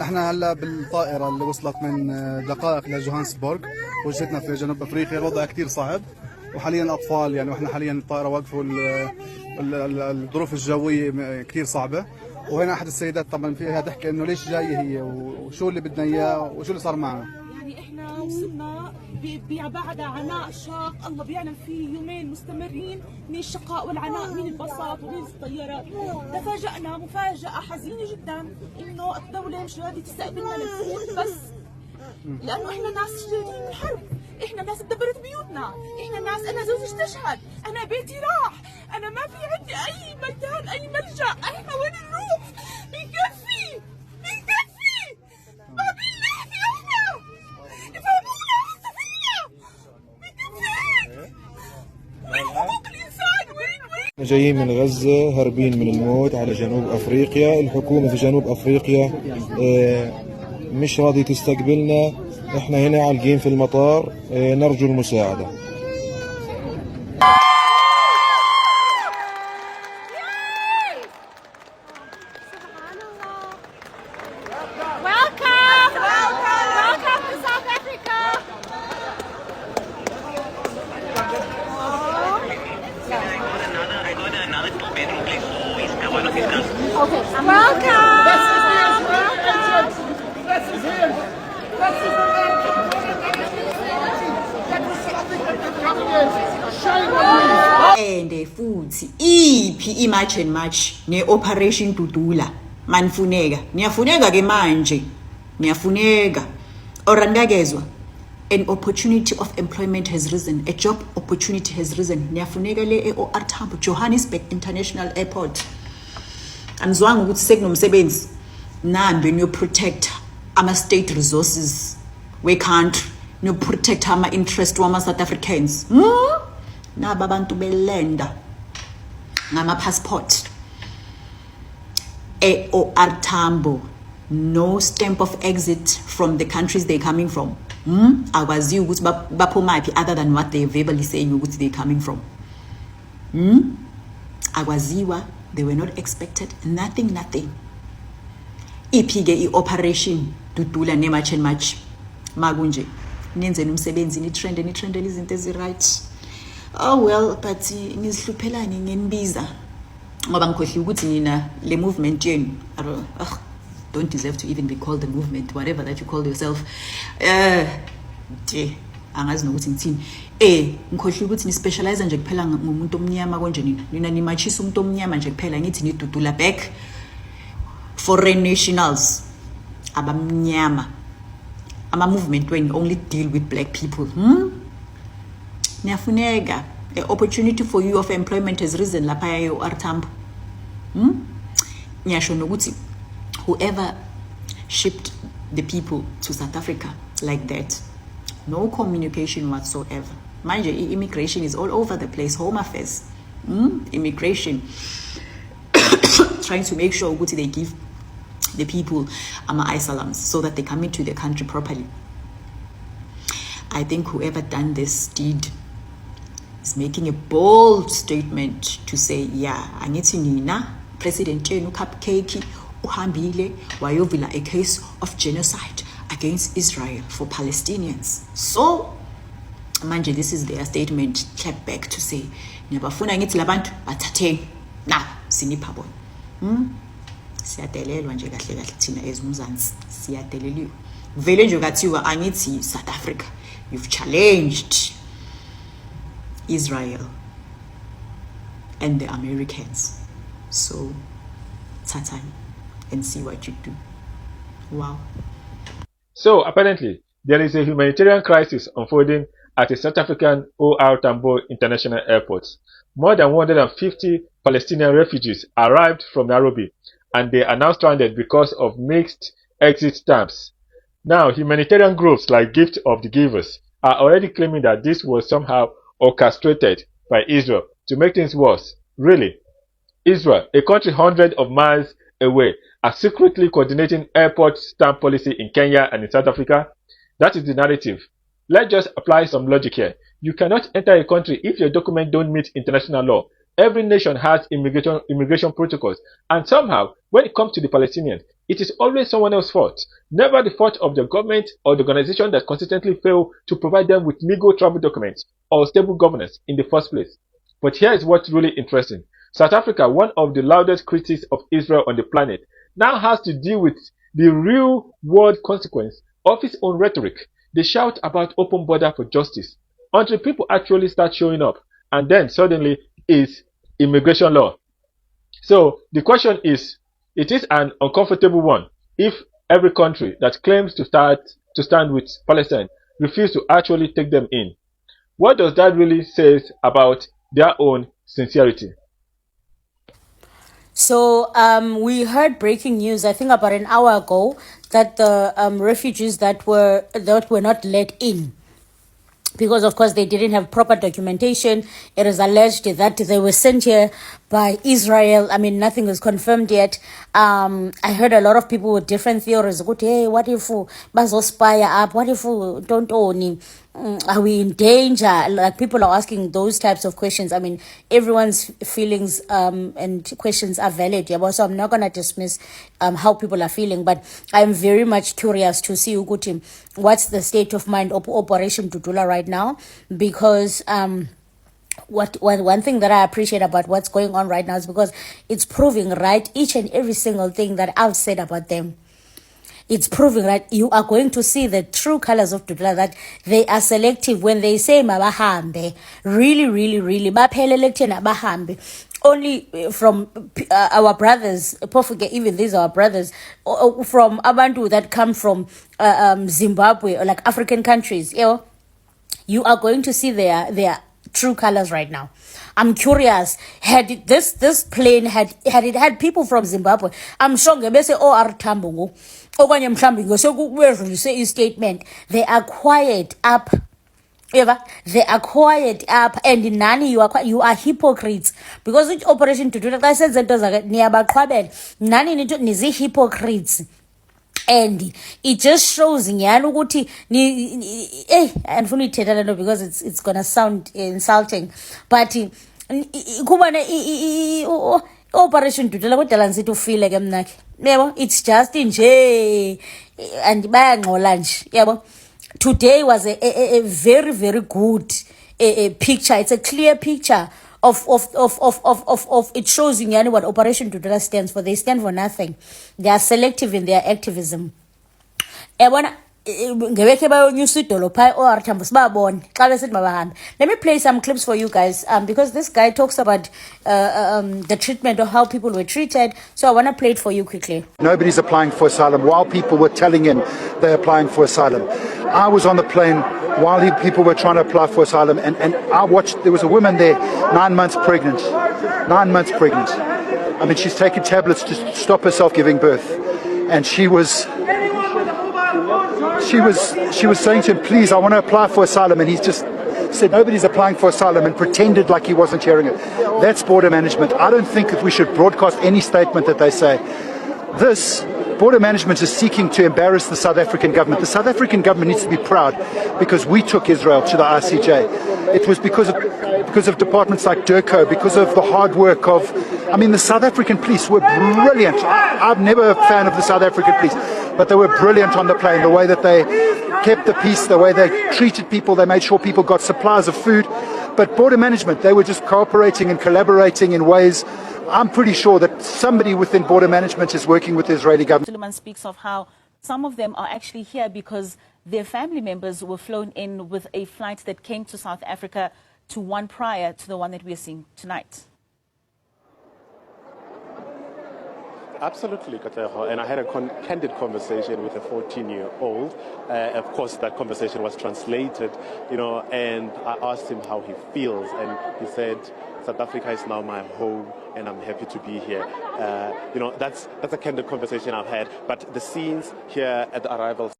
احنا هلا بالطائرة اللي وصلت من دقائق لجوهانسبورغ، وجهتنا في جنوب افريقيا. الوضع كثير صعب، وحاليا الاطفال يعني واحنا حاليا الطائرة واقفة، الظروف الجوية كثير صعبة. وهنا احد السيدات طبعا فيها تحكي انه ليش جاية هي وشو اللي بدنا اياه وشو اللي صار معنا. يعني احنا وصلنا بعد عناء شاق الله بيعلم فيه، يومين مستمرين من الشقاء والعناء، من الباصات ومن الطيارات. تفاجأنا مفاجأة حزينة جدا انه الدولة مش راضية تستقبلنا للفوت، بس لانه احنا ناس جايين من حرب، احنا ناس دبرت بيوتنا، احنا ناس، انا زوجي استشهد، انا بيتي راح، انا ما في عندي اي مكان، اي ملجأ، احنا وين نروح؟ بنكفي ما بنلاقي احنا، يفهمونا يستفيدنا، بنكفي وين حقوق الانسان؟ وين جايين من غزة هربين من الموت على جنوب أفريقيا. الحكومة في جنوب أفريقيا مش راضية تستقبلنا. احنا هنا عالقين في المطار، نرجو المساعدة. Welcome to South Africa. I got another two-bedroom place, so it's one of his guys. Okay, welcome. And futhi iphi i-march and march ne-operation Dudula manifuneka, niyafuneka ke manje, niyafuneka. Orandakezwa, an opportunity of employment has risen, a job opportunity has risen, niyafuneka le e-OR Tambo Johannesburg International Airport. Anizwanga ukuthi sekunomsebenzi, nambe niyoprotect ama-state resources we-country, niyoprotect ama-interest wama-South Africans. Naba abantu belenda ngama-passport e-OR Tambo, no stamp of exit from the countries they're coming from. Akwaziyo ukuthi baphumaphi other than what they're verbally saying ukuthi they're coming from. Akwaziwa, they were not expected, nothing. Iphi-ke i-operation Dudula ne-march and march makunje nenzeni umsebenzi, nitrendele izinto ezi-right. Oh well, but nizihluphelani ngenibiza ngoba ngikhohle ukuthi nina le movement yenu don't deserve to even be called a movement, whatever that you call yourself. Angazi nokuthi ngithini. Ngikhohle ukuthi ni specialize nje kuphela ngomuntu omnyama konje nina nimachisa umuntu omnyama nje kuphela, ngithi ni Dudula back foreign nationals abamnyama. Ama movement wenu only deal with black people. Niyafuneka, the opportunity for you of employment has risen lapha e-OR Tambo. Ngiyasho nokuthi whoever shipped the people to South Africa like that, no communication whatsoever. Mind you, immigration is all over the place, home affairs, immigration, trying to make sure they give the people asylums so that they come into the country properly. I think whoever done this deed is making a bold statement to say, yeah, angithi nina president yenu cupcake uhambile wayovula a case of genocide against Israel for Palestinians. So manje, this is their statement, clap back to say niyabafuna ngithi labantu bathathe na sinipha bona. Siyadelelwa nje kahle thina ezimzansi, siyadeleliwe vele nje kathiwa angithi South Africa, you've challenged Israel and the Americans, so tata and see what you do. Wow. So apparently there is a humanitarian crisis unfolding at a South African OR Tambo International Airport. More than 150 Palestinian refugees arrived from Nairobi, and they are now stranded because of mixed exit stamps. Now, humanitarian groups like Gift of the Givers are already claiming that this was somehow orchestrated by Israel to make things worse. Really? Israel, a country hundreds of miles away, are secretly coordinating airport stamp policy in Kenya and in South Africa? That is the narrative. Let's just apply some logic here. You cannot enter a country if your documents don't meet international law. Every nation has immigration protocols, and somehow when it comes to the Palestinians, it is always someone else's fault, never the fault of the government or the organization that consistently fail to provide them with legal travel documents or stable governance in the first place. But here is what's really interesting. South Africa, one of the loudest critics of Israel on the planet, now has to deal with the real world consequence of its own rhetoric. They shout about open border for justice until people actually start showing up, and then suddenly is immigration law. So the question is, it is an uncomfortable one if every country that claims to stand with Palestine refuses to actually take them in. What does that really say about their own sincerity? So we heard breaking news, I think about an hour ago, that the refugees that were not let in, because of course they didn't have proper documentation. It is alleged that they were sent here by Israel. I mean, nothing is confirmed yet. I heard a lot of people with different theories. Hey, what if bazospire up? What if don't own? Are we in danger? Like, people are asking those types of questions. I mean, everyone's feelings and questions are valid. Yeah, so I'm not gonna dismiss how people are feeling, but I'm very much curious to see what's the state of mind of Operation Dudula right now, because one thing that I appreciate about what's going on right now is because it's proving right each and every single thing that I've said about them. It's proving that you are going to see the true colors of Dudula, that they are selective when they say mabahambe. Really, really, really. Bahambe. Only from our brothers, even these are our brothers, from Abantu that come from Zimbabwe or like African countries. You are going to see their true colors right now. I'm curious, had this plane had it had people from Zimbabwe, I'm sure they say, oh, Artambungu. Say a statement. They are quiet up. They are quiet up, and nani you are hypocrites, because which operation to do that? I said that nearby nani nizi hypocrites. And it just shows ukuthi and fully because it's gonna sound insulting, but Operation Dudula kodwa ngithi ufile ke mna ke yebo, it's just nje and bayangcola nje yebo. Today was a very, very good picture. It's a clear picture of it shows what Operation Dudula stands for. They stand for nothing. They are selective in their activism. Let me play some clips for you guys, because this guy talks about the treatment of how people were treated. So I want to play it for you quickly. Nobody's applying for asylum while people were telling him they're applying for asylum. I was on the plane while people were trying to apply for asylum, and I watched, there was a woman there, 9 months pregnant. 9 months pregnant. I mean, she's taken tablets to stop herself giving birth. And she was saying to him, please, I want to apply for asylum. And he's just said, nobody's applying for asylum, and pretended like he wasn't hearing it. That's border management. I don't think that we should broadcast any statement that they say. This border management is seeking to embarrass the South African government. The South African government needs to be proud, because we took Israel to the ICJ. It was because of departments like DIRCO, because of the hard work of, I mean, the South African police were brilliant. I'm never a fan of the South African police, but they were brilliant on the plane. The way that they kept the peace, the way they treated people, they made sure people got supplies of food. But border management, they were just cooperating and collaborating in ways. I'm pretty sure that somebody within border management is working with the Israeli government. Suleiman speaks of how some of them are actually here because their family members were flown in with a flight that came to South Africa to one prior to the one that we are seeing tonight. Absolutely, Katejo. And I had a candid conversation with a 14-year-old. Of course, that conversation was translated, and I asked him how he feels. And he said, South Africa is now my home, and I'm happy to be here. That's a candid conversation I've had. But the scenes here at the arrival